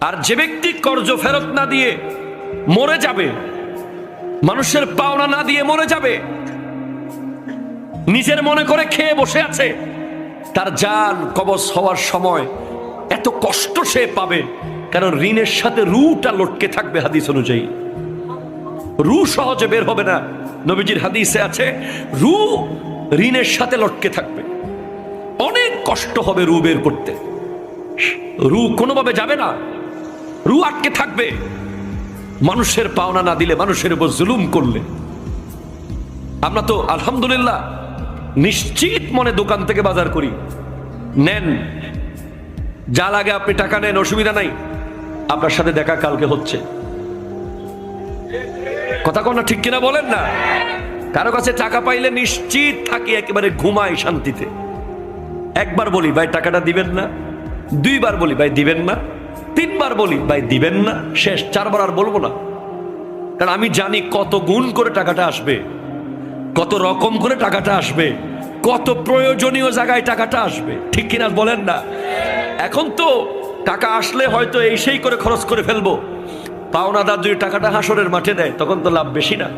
আর যে ব্যক্তি কর্জ ফেরত না দিয়ে মরে যাবে, মানুষের পাওনা না দিয়ে মরে যাবে, নিজের মনে করে খেয়ে বসে আছে, তার জান কবজ হওয়ার সময় এত কষ্ট সে পাবে, কারণ ঋণের সাথে রুটা লটকে থাকবে। হাদিস অনুযায়ী রু সহজে বের হবে না। নবীজির হাদিসে আছে রু ঋণের সাথে লটকে থাকবে, অনেক কষ্ট হবে রু বের করতে। রু কোনোভাবে যাবে না, রু আটকে থাকবে। মানুষের পাওনা না দিলে, মানুষের উপর জুলুম করলে। আমরা তো আলহামদুলিল্লাহ নিশ্চিত মনে দোকান থেকে বাজার করি, নেন যা লাগে আপনি টাকা নেন, অসুবিধা নাই, আপনার সাথে দেখা কালকে হচ্ছে। কথা কোন ঠিক কিনা বলেন না? কারো কাছে টাকা পাইলে নিশ্চিত থাকি, একেবারে ঘুমাই শান্তিতে। একবার বলি ভাই টাকাটা দিবেন না, দুইবার বলি ভাই দিবেন না, তিনবার বলি ভাই দিবেন না, শেষ চারবার আর বলবো না। কারণ আমি জানি কত গুণ করে টাকাটা আসবে, কত রকম করে টাকাটা আসবে, কত প্রয়োজনীয় জায়গায় টাকাটা আসবে। ঠিক কিনা বলেন না? এখন তো টাকা আসলে হয়তো এই সেই করে খরচ করে ফেলবো, পাওনাদার যদি টাকাটা হাসরের মাঠে দেয় তখন তো লাভ বেশি না।